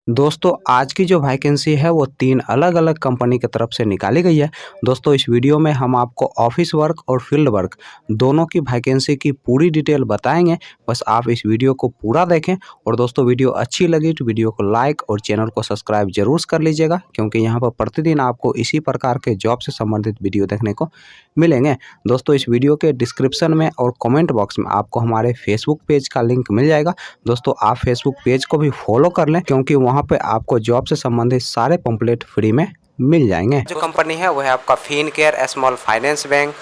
दोस्तों आज की जो वैकेंसी है वो 3 अलग-अलग कंपनी की तरफ से निकाली गई है। दोस्तों इस वीडियो में हम आपको ऑफिस वर्क और फील्ड वर्क दोनों की वैकेंसी की पूरी डिटेल बताएंगे। बस आप इस वीडियो को पूरा देखें और दोस्तों वीडियो अच्छी लगी तो वीडियो को लाइक और चैनल को सब्सक्राइब जरूर कर लीजिएगा, क्योंकि यहाँ पर प्रतिदिन आपको इसी प्रकार के जॉब से संबंधित वीडियो देखने को मिलेंगे। दोस्तों इस वीडियो के डिस्क्रिप्शन में और कमेंट बॉक्स में आपको हमारे फेसबुक पेज का लिंक मिल जाएगा। दोस्तों आप फेसबुक पेज को भी फॉलो कर लें, क्योंकि वहाँ पे आपको जॉब से संबंधित सारे पंपलेट फ्री में मिल जाएंगे। जो कंपनी है वह है आपका फिनकेयर स्मॉल फाइनेंस बैंक,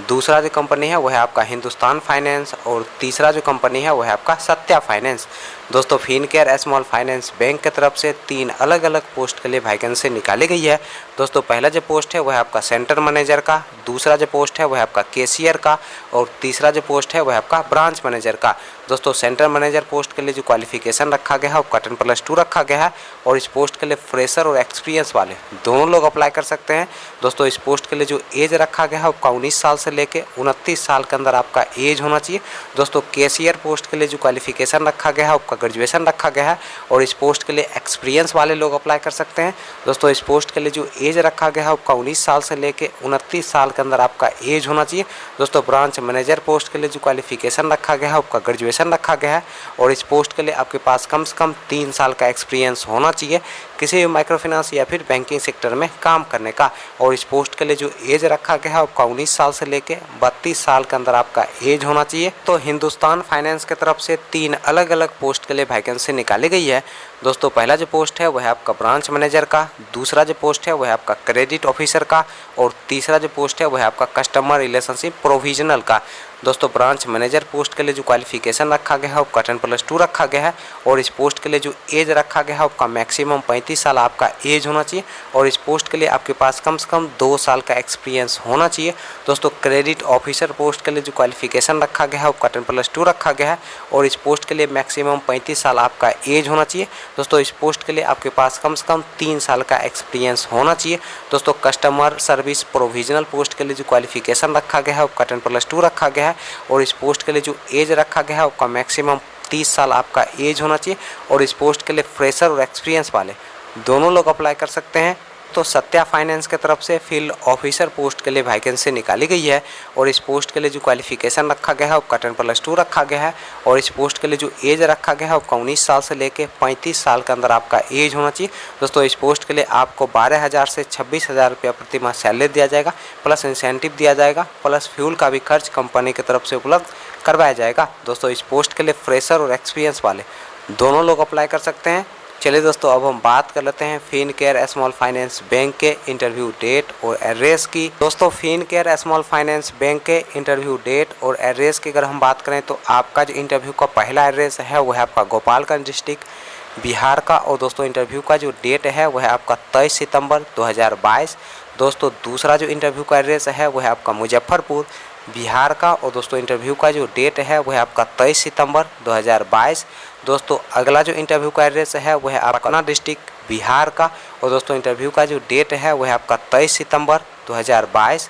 दूसरा जो कंपनी है वह है आपका हिंदुस्तान फाइनेंस और तीसरा जो कंपनी है वह है आपका सत्या फाइनेंस। दोस्तों फिनकेयर स्मॉल फाइनेंस बैंक की तरफ से 3 अलग अलग पोस्ट के लिए वैकेंसी निकाली गई है। दोस्तों पहला जो पोस्ट है वह है आपका सेंटर मैनेजर का, दूसरा जो पोस्ट है वह है आपका कैशियर का और तीसरा जो पोस्ट है वह है आपका ब्रांच मैनेजर का। दोस्तों सेंटर मैनेजर पोस्ट के लिए जो क्वालिफिकेशन रखा गया है वो 10+2 रखा गया है और इस पोस्ट के लिए फ्रेशर और एक्सपीरियंस वाले दोनों लोग अप्लाई कर सकते हैं। दोस्तों इस पोस्ट के लिए जो एज रखा गया है आपका 19 साल से लेके 29 साल के अंदर आपका एज होना चाहिए। दोस्तों कैशियर पोस्ट के लिए जो क्वालिफिकेशन रखा गया है आपका ग्रेजुएशन रखा गया है और इस पोस्ट के लिए एक्सपीरियंस वाले लोग अप्लाई कर सकते हैं। दोस्तों इस पोस्ट के लिए जो एज रखा गया है आपका 19 साल से लेके 29 साल के अंदर आपका एज होना चाहिए। दोस्तों ब्रांच मैनेजर पोस्ट के लिए जो क्वालिफिकेशन रखा गया है आपका ग्रेजुएशन रखा गया है और इस पोस्ट के लिए आपके पास कम से कम 3 साल का एक्सपीरियंस होना चाहिए किसी भी माइक्रो फाइनेंस या फिर बैंकिंग सेक्टर में काम करने का। और इस पोस्ट के लिए जो एज रखा गया है आपका 19 साल से लेके 32 साल के अंदर आपका एज होना चाहिए। तो हिंदुस्तान फाइनेंस की तरफ से 3 अलग अलग पोस्ट के लिए वैकेंसी निकाली गई है। दोस्तों पहला जो पोस्ट है वह है आपका ब्रांच मैनेजर का, दूसरा जो पोस्ट है वह है आपका क्रेडिट ऑफिसर का और तीसरा जो पोस्ट है वह है आपका कस्टमर रिलेशनशिप प्रोविजनल का। दोस्तों ब्रांच मैनेजर पोस्ट के लिए जो क्वालिफिकेशन रखा गया है आपका 10+2 रखा गया है और इस पोस्ट के लिए जो एज रखा गया है आपका मैक्सिमम 35 साल आपका एज होना चाहिए और इस पोस्ट के लिए आपके पास कम से कम 2 साल का एक्सपीरियंस होना चाहिए। दोस्तों क्रेडिट ऑफिसर पोस्ट के लिए जो क्वालिफिकेशन रखा गया है आपका 10+2 रखा गया है और इस पोस्ट के लिए मैक्सिमम 35 साल आपका एज होना चाहिए। दोस्तों इस पोस्ट के लिए आपके पास कम से कम 3 साल का एक्सपीरियंस होना चाहिए। दोस्तों कस्टमर सर्विस प्रोविजनल पोस्ट के लिए जो क्वालिफिकेशन रखा गया है आपका 10+2 रखा गया है और इस पोस्ट के लिए जो एज रखा गया है आपका मैक्सिमम 30 साल आपका एज होना चाहिए और इस पोस्ट के लिए फ्रेशर और एक्सपीरियंस वाले दोनों लोग अप्लाई कर सकते हैं। तो सत्या फाइनेंस की तरफ से फील्ड ऑफिसर पोस्ट के लिए वैकेंसी निकाली गई है और इस पोस्ट के लिए जो क्वालिफिकेशन रखा गया है आपका 10+2 रखा गया है और इस पोस्ट के लिए जो एज रखा गया है आपका 19 साल से लेके 35 साल के अंदर आपका एज होना चाहिए। दोस्तों इस पोस्ट के लिए आपको 12,000 से 26,000 रुपया प्रति माह सैलरी दिया जाएगा, प्लस इंसेंटिव दिया जाएगा, प्लस फ्यूल का भी खर्च कंपनी की तरफ से उपलब्ध करवाया जाएगा। दोस्तों इस पोस्ट के लिए फ्रेशर और एक्सपीरियंस वाले दोनों लोग अप्लाई कर सकते हैं। चलिए दोस्तों अब हम बात कर लेते हैं फिनकेयर स्मॉल फाइनेंस बैंक के इंटरव्यू डेट और एड्रेस की। दोस्तों फिनकेयर स्मॉल फाइनेंस बैंक के इंटरव्यू डेट और एड्रेस की अगर हम बात करें तो आपका जो इंटरव्यू का पहला एड्रेस है वह है आपका गोपालगंज डिस्ट्रिक्ट बिहार का और दोस्तों इंटरव्यू का जो डेट है वह है आपका 23 सितंबर 2022। दोस्तों दूसरा जो इंटरव्यू का एड्रेस है वह है आपका मुजफ्फरपुर बिहार का और दोस्तों इंटरव्यू का जो डेट है वह है आपका 23 सितंबर 2022। दोस्तों अगला जो इंटरव्यू का एड्रेस है वह है आपका डिस्ट्रिक्ट बिहार का और दोस्तों इंटरव्यू का जो डेट है वह है आपका 23 सितंबर 2022।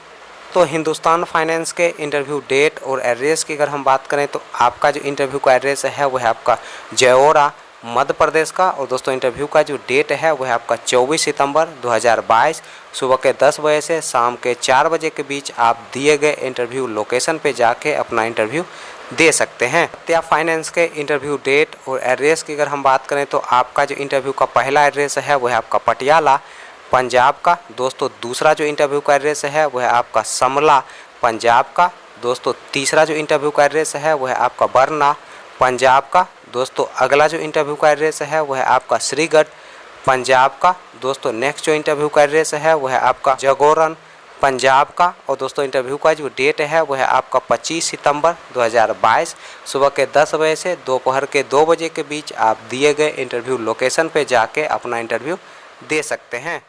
तो हिंदुस्तान फाइनेंस के इंटरव्यू डेट और एड्रेस की अगर हम बात करें तो आपका जो इंटरव्यू का एड्रेस है वह है आपका जयौरा मध्य प्रदेश का और दोस्तों इंटरव्यू का जो डेट है वह है आपका 24 सितंबर 2022। सुबह के 10 बजे से शाम के 4 बजे के बीच आप दिए गए इंटरव्यू लोकेशन पे जाके अपना इंटरव्यू दे सकते हैं। सत्या फाइनेंस के इंटरव्यू डेट और एड्रेस की अगर हम बात करें तो आपका जो इंटरव्यू का पहला एड्रेस है वह है आपका पटियाला पंजाब का। दोस्तों दूसरा जो इंटरव्यू का एड्रेस है वह है आपका समला पंजाब का। दोस्तों तीसरा जो इंटरव्यू का एड्रेस है वह है आपका बरना पंजाब का। दोस्तों अगला जो इंटरव्यू का एड्रेस है वह है आपका श्रीगढ़ पंजाब का। दोस्तों नेक्स्ट जो इंटरव्यू का एड्रेस है वह है आपका जगोरन पंजाब का और दोस्तों इंटरव्यू का जो डेट है वह है आपका 25 सितंबर 2022। सुबह के 10 बजे से दोपहर के 2 बजे के बीच आप दिए गए इंटरव्यू लोकेशन पे जाके अपना इंटरव्यू दे सकते हैं।